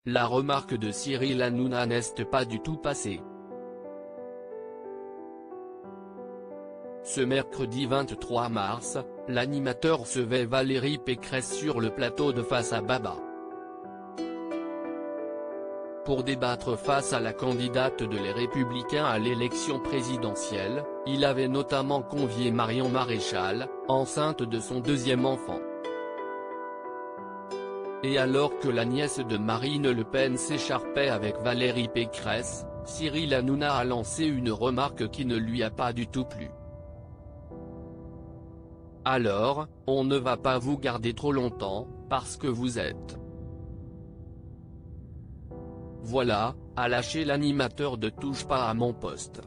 la remarque de Cyril Hanouna n'est pas du tout passée. Ce mercredi 23 mars, l'animateur recevait Valérie Pécresse sur le plateau de Face à Baba. Pour débattre face à la candidate de Les Républicains à l'élection présidentielle, il avait notamment convié Marion Maréchal, enceinte de son deuxième enfant. Et alors que la nièce de Marine Le Pen s'écharpait avec Valérie Pécresse, Cyril Hanouna a lancé une remarque qui ne lui a pas du tout plu. Alors, on ne va pas vous garder trop longtemps, parce que vous êtes. Voilà, a lâché l'animateur de Touche pas à mon poste.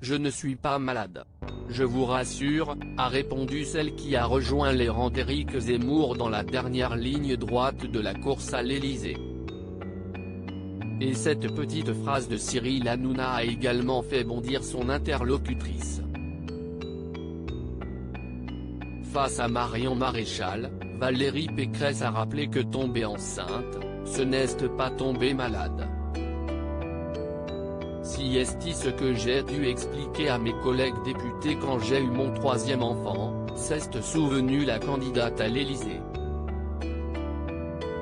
Je ne suis pas malade. Je vous rassure, a répondu celle qui a rejoint les rangs d'Éric Zemmour dans la dernière ligne droite de la course à l'Élysée. Et cette petite phrase de Cyril Hanouna a également fait bondir son interlocutrice. Face à Marion Maréchal, Valérie Pécresse a rappelé que tomber enceinte, ce n'est pas tomber malade. Si est ce que j'ai dû expliquer à mes collègues députés quand j'ai eu mon troisième enfant, s'est souvenu la candidate à l'Élysée.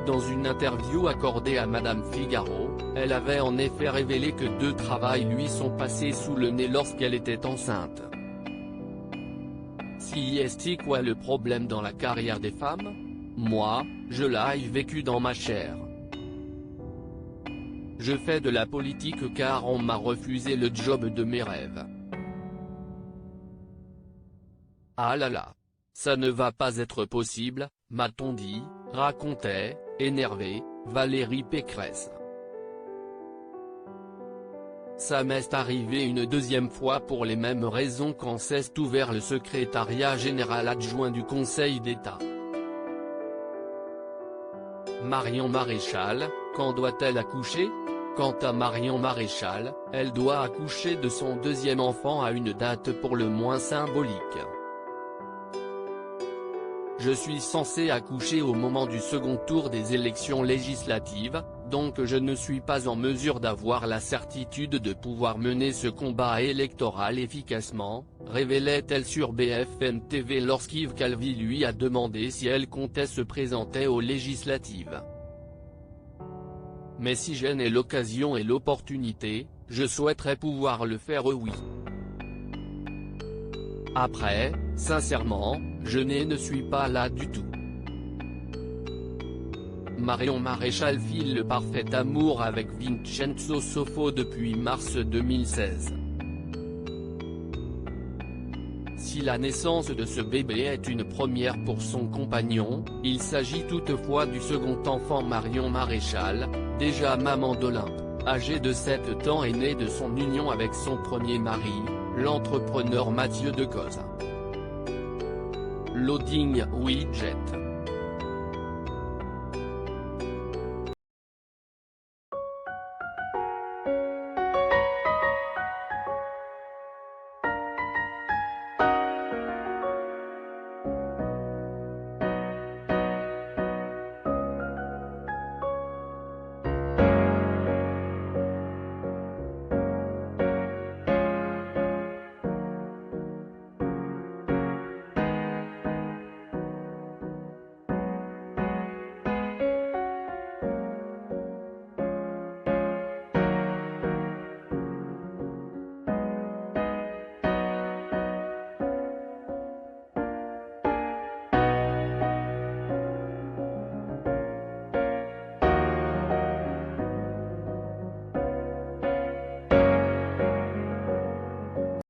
Dans une interview accordée à Madame Figaro, elle avait en effet révélé que 2 travails lui sont passés sous le nez lorsqu'elle était enceinte. Si est quoi le problème dans la carrière des femmes? Moi, je l'ai vécu dans ma chair. Je fais de la politique car on m'a refusé le job de mes rêves. Ah là là. Ça ne va pas être possible, m'a-t-on dit, racontait, énervée, Valérie Pécresse. Ça m'est arrivé une deuxième fois pour les mêmes raisons quand s'est ouvert le secrétariat général adjoint du Conseil d'État. Marion Maréchal, quand doit-elle accoucher? Quant à Marion Maréchal, elle doit accoucher de son deuxième enfant à une date pour le moins symbolique. Je suis censé accoucher au moment du second tour des élections législatives, donc je ne suis pas en mesure d'avoir la certitude de pouvoir mener ce combat électoral efficacement, révélait-elle sur BFM TV lorsqu'Yves Calvi lui a demandé si elle comptait se présenter aux législatives. Mais si j'en ai l'occasion et l'opportunité, je souhaiterais pouvoir le faire oui. Après, sincèrement, je ne suis pas là du tout. Marion Maréchal file le parfait amour avec Vincenzo Soffo depuis mars 2016. Si la naissance de ce bébé est une première pour son compagnon, il s'agit toutefois du second enfant Marion Maréchal, déjà maman d'Olympe, âgée de 7 ans et née de son union avec son premier mari, l'entrepreneur Mathieu Decauze. Loading Widget.